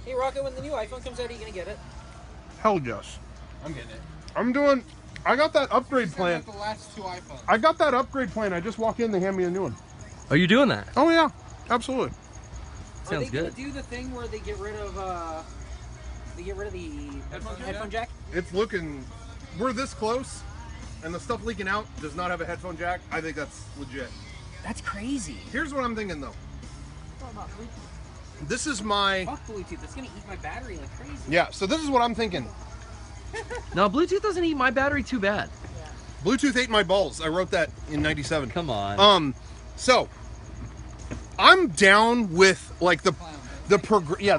Hey, Rocco, when the new iPhone comes out, are you gonna get it? Hell yes. I'm getting it. I got that upgrade plan. The last 2 iPhones. I got that upgrade plan. I just walk in, they hand me a new one. Are you doing that? Oh yeah, absolutely. Sounds good. Are they gonna do the thing where they get rid of the headphone jack? It's looking. We're this close, and the stuff leaking out does not have a headphone jack. I think that's legit. That's crazy. Here's what I'm thinking though. What about Bluetooth? This is my. Fuck Bluetooth. It's gonna eat my battery like crazy. Yeah. So this is what I'm thinking. No, Bluetooth doesn't eat my battery too bad. Yeah. Bluetooth ate my balls. I wrote that in '97. Come on. So I'm down with like the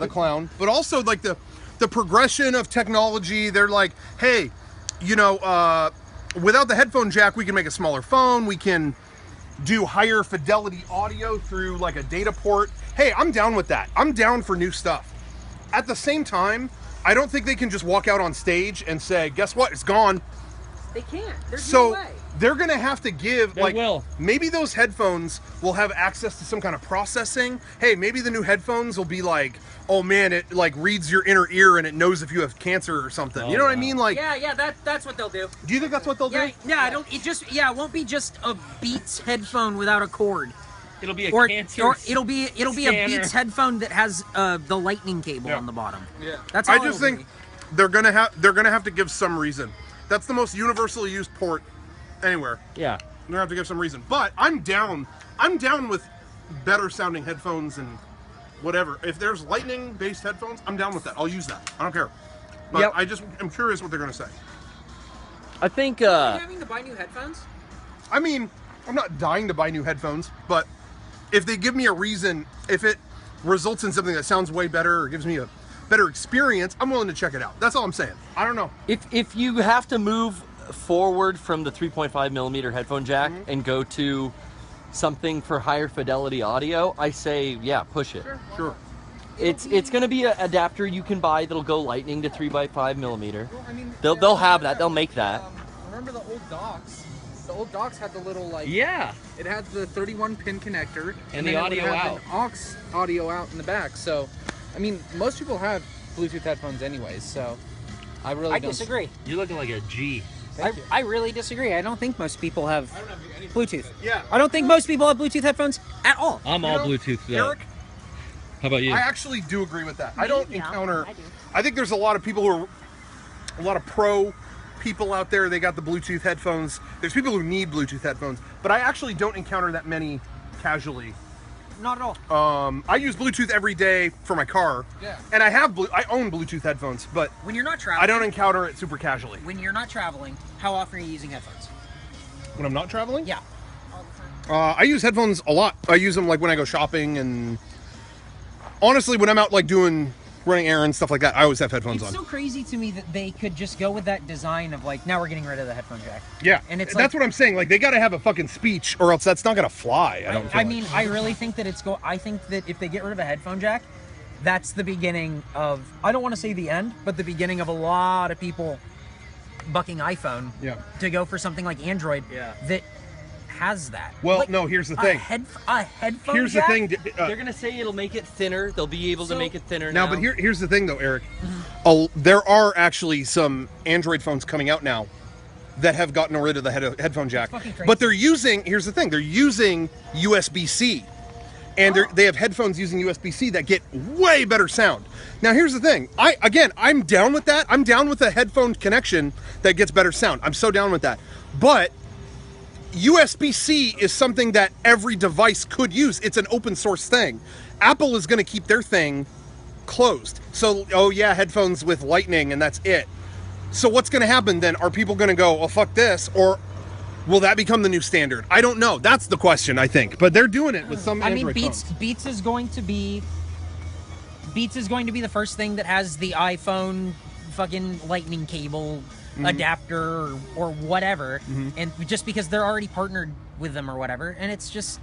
clown, but also like the progression of technology. They're like, hey, you know, without the headphone jack, we can make a smaller phone. We can do higher fidelity audio through like a data port. Hey, I'm down with that. I'm down for new stuff. At the same time, I don't think they can just walk out on stage and say, guess what? It's gone. They can't. There's no way. They're going to have to give, They like, will. maybe those headphones will have access to some kind of processing. Hey, maybe the new headphones will be like, oh man, it like reads your inner ear and it knows if you have cancer or something. Oh, you know what I wow. mean? Like, Yeah, that's what they'll do. do you think that's what they'll Yeah, do? yeah. I don't. It won't be just a Beats headphone without a cord. It'll be a Or cancer it'll be a scanner. Beats headphone that has the lightning cable on the bottom. Yeah. That's all I just think they're gonna have to give some reason. That's the most universally used port anywhere. Yeah. They're gonna have to give some reason. But I'm down with better sounding headphones and whatever. If there's lightning based headphones, I'm down with that. I'll use that. I don't care. But Yep. I'm curious what they're gonna say. I think Are you having to buy new headphones? I mean, I'm not dying to buy new headphones, but if they give me a reason, if it results in something that sounds way better or gives me a better experience, I'm willing to check it out. That's all I'm saying. I don't know. if you have to move forward from the 3.5 millimeter headphone jack and go to something for higher fidelity audio, I say yeah, push it. Sure. It's going to be an adapter you can buy that'll go lightning to 3x5 millimeter. Well, I mean, They'll have that. They'll make that. Remember the old docks? The old docks had the little like. Yeah. It had the 31 pin connector And then the it would audio have out. an aux audio out in the back. So, I mean, most people have Bluetooth headphones anyways. So, I really I don't. disagree. You're looking like a G. I really disagree. I don't think most people have Bluetooth. Yeah. I don't think most people have Bluetooth headphones at all. I'm all Bluetooth. Eric, How about you? I actually do agree with that. I don't Yeah, encounter. I do. I think there's a lot of people who are, a lot of pro people out there. They got the Bluetooth headphones. There's people who need Bluetooth headphones, but I actually don't encounter that many casually. Not at all. I use Bluetooth every day for my car, Yeah. and I own Bluetooth headphones, but When you're not traveling, I don't encounter it super casually. When you're not traveling, how often are you using headphones? When I'm not traveling, Yeah. I use headphones a lot. I use them like when I go shopping, and honestly, when I'm out like running errands, stuff like that, I always have headphones It's on. so crazy to me that they could just go with that design of like, now we're getting rid of the headphone jack. Yeah, And it's that's like- what I'm saying. Like they got to have a fucking speech, or else that's not gonna fly. I don't. Feel I like. mean, I really think that I think that if they get rid of a headphone jack, that's the beginning of, I don't want to say the end, but the beginning of a lot of people bucking iPhone Yeah. to go for something like Android that has that. Well, Like, no. Here's the thing. a headphone Here's jack? the thing. They're going to say it'll make it thinner. They'll be able to So- make it thinner Now, now. but here's the thing, though, Eric. There are actually some Android phones coming out now that have gotten rid of the headphone jack. fucking crazy. But they're using. Here's the thing. They're using USB-C, and they have headphones using USB-C that get way better sound. Now, here's the thing. I'm down with that. I'm down with a headphone connection that gets better sound. I'm so down with that. But USB-C is something that every device could use. It's an open source thing. Apple is going to keep their thing closed. So, oh yeah, headphones with lightning and that's it. So what's going to happen then? Are people going to go, oh fuck this? Or will that become the new standard? I don't know. That's the question, I think. But they're doing it with some Android phones. Beats is going to be the first thing that has the iPhone fucking lightning cable adapter or whatever, and just because they're already partnered with them or whatever, and it's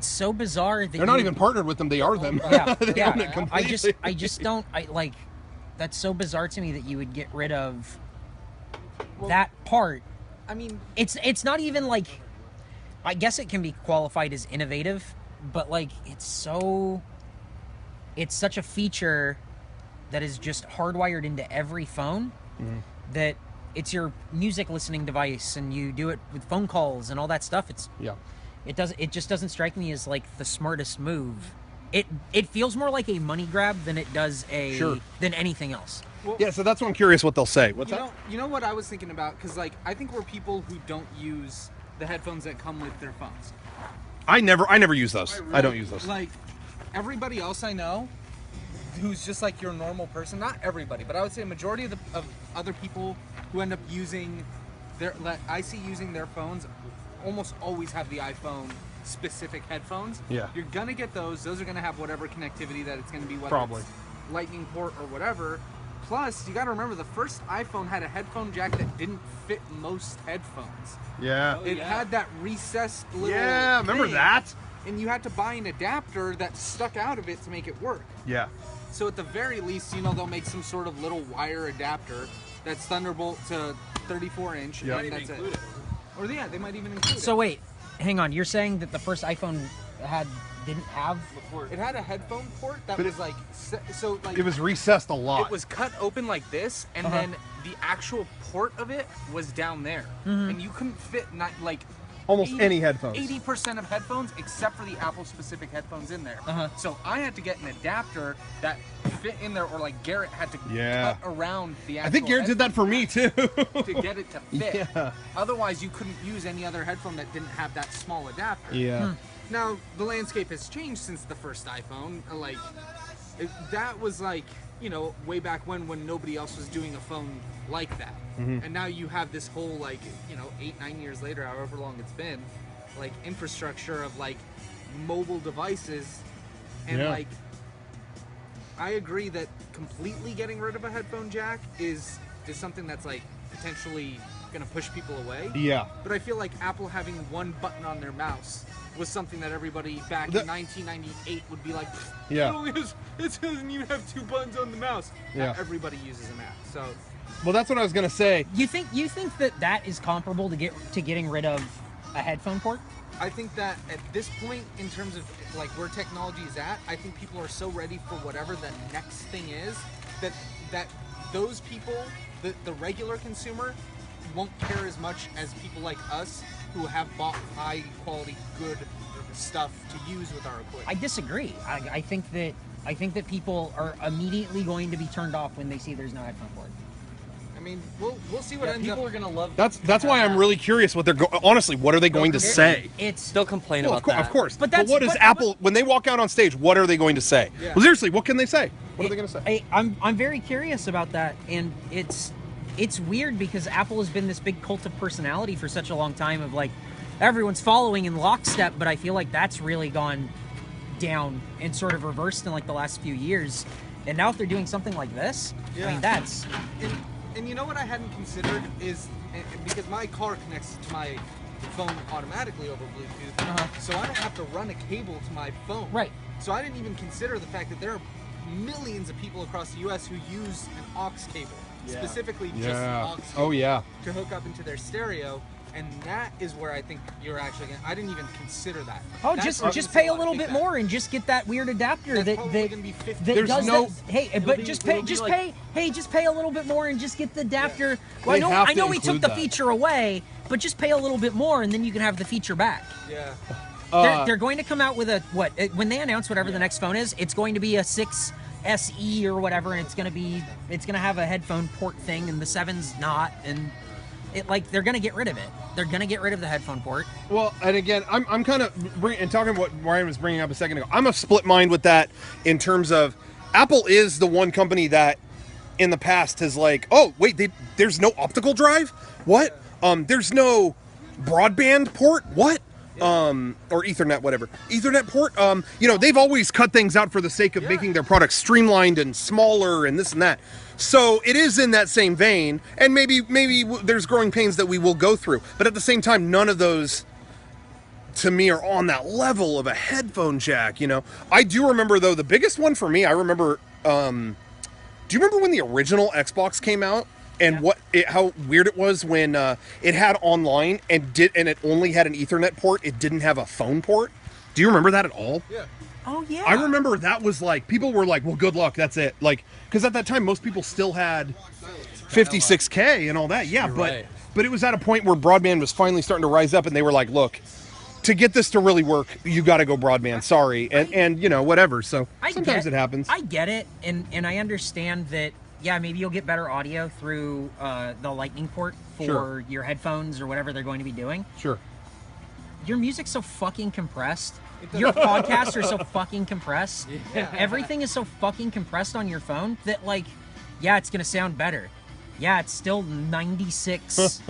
so bizarre that They're not even partnered with them. They are them. Yeah, They yeah. own it completely. I just don't. That's so bizarre to me that you would get rid of that part. I mean, It's not even like, I guess it can be qualified as innovative, but like it's such a feature that is just hardwired into every phone. That it's your music listening device, and you do it with phone calls and all that stuff. It just doesn't strike me as like the smartest move. It feels more like a money grab than it does than anything else. Well, Yeah, so that's what I'm curious what they'll say. What's that? You know what I was thinking about? Because like I think we're people who don't use the headphones that come with their phones. I never use those. I don't use those. Like everybody else I know, who's just like your normal person. Not everybody, but I would say a majority of other people who end up using I see using their phones, almost always have the iPhone specific headphones. Yeah. You're gonna get those. Those are gonna have whatever connectivity that it's gonna be, whether Probably. it's Lightning port or whatever. Plus, you got to remember the first iPhone had a headphone jack that didn't fit most headphones. Yeah. It had that recessed little Yeah, remember thing, that? and you had to buy an adapter that stuck out of it to make it work. Yeah. So at the very least, they'll make some sort of little wire adapter that's Thunderbolt to 34-inch. Yep. And that's it. Or yeah, they might even include it. So wait, hang on. You're saying that the first iPhone didn't have It had a headphone port that But was It was recessed a lot. it was cut open like this, and then the actual port of it was down there, and you couldn't fit almost any headphones. 80% of headphones, except for the Apple-specific headphones in there. So I had to get an adapter that fit in there, or like Garrett had to cut around the actual I think Garrett did that for me too. to get it to fit. Yeah. Otherwise, you couldn't use any other headphone that didn't have that small adapter. Yeah. Now, the landscape has changed since the first iPhone. That was way back when nobody else was doing a phone like that. And now you have this whole 8-9 years later, however long it's been, infrastructure of mobile devices. And I agree that completely getting rid of a headphone jack is something that's potentially gonna push people away. Yeah. But I feel like Apple having one button on their mouse was something that everybody back in 1998 would be like, Yeah. it doesn't even have two buttons on the mouse. Yeah. Now everybody uses a Mac. So Well, that's what I was gonna say. You think that is comparable to getting rid of a headphone port? I think that at this point, in terms of where technology is at, I think people are so ready for whatever the next thing is that those people, the regular consumer, won't care as much as people like us who have bought high quality, good stuff to use with our equipment. I disagree. I think that people are immediately going to be turned off when they see there's no headphone port. I mean, we'll see what ends up. People are gonna love. That's why I'm really curious what they're honestly, what are they going to say? They'll complain about that. Of course. But But what is Apple when they walk out on stage? What are they going to say? Yeah. Well, seriously, what can they say? What are they going to say? I'm very curious about that, and it's weird because Apple has been this big cult of personality for such a long time of everyone's following in lockstep, but I feel like that's really gone down and sort of reversed in the last few years. And now if they're doing something like this, I mean that's And you know what I hadn't considered is because my car connects to my phone automatically over Bluetooth, so I don't have to run a cable to my phone. Right. So I didn't even consider the fact that there are millions of people across the U.S. who use an aux cable, specifically just an aux cable Oh yeah. to hook up into their stereo. And that is where I think you're actually gonna. I didn't even consider that. Oh, That's where I'm just gonna pay see a little bit lot of more and just get that weird adapter That's that probably gonna be 50. that There's does no- that. Hey, but just pay a little bit more and just get the adapter. Well, They have I to know we took include the that. feature away, but just pay a little bit more and then you can have the feature back. Yeah. They're going to come out with when they announce whatever the next phone is, it's going to be a 6 SE or whatever, and it's going to have a headphone port thing, and the 7's not, and they're going to get rid of it. They're going to get rid of the headphone port. Well, and again, I'm kind of talking about what Ryan was bringing up a second ago. I'm a split mind with that in terms of Apple is the one company that in the past has oh wait, there's no optical drive? What? There's no broadband port? What? Or Ethernet, whatever. Ethernet port. They've always cut things out for the sake of making their products streamlined and smaller and this and that. So it is in that same vein, and maybe there's growing pains that we will go through. But at the same time, none of those, to me, are on that level of a headphone jack. I do remember though the biggest one for me. I remember. Do you remember when the original Xbox came out? And how weird it was when it had online and it only had an Ethernet port. It didn't have a phone port. Do you remember that at all? Yeah. Oh yeah. I remember that was like, people were like, well, good luck, that's it. Like, because at that time, most people still had 56K and all that. Yeah, right. but it was at a point where broadband was finally starting to rise up, and they were like, look, to get this to really work, you got to go broadband. Sorry, and you know, whatever. So sometimes it happens. I get it, and I understand that. Yeah, maybe you'll get better audio through the Lightning port for your headphones or whatever they're going to be doing. Sure. Your music's so fucking compressed. Your podcasts are so fucking compressed. Yeah. Everything is so fucking compressed on your phone that, like, yeah, it's gonna sound better. Yeah, it's still 96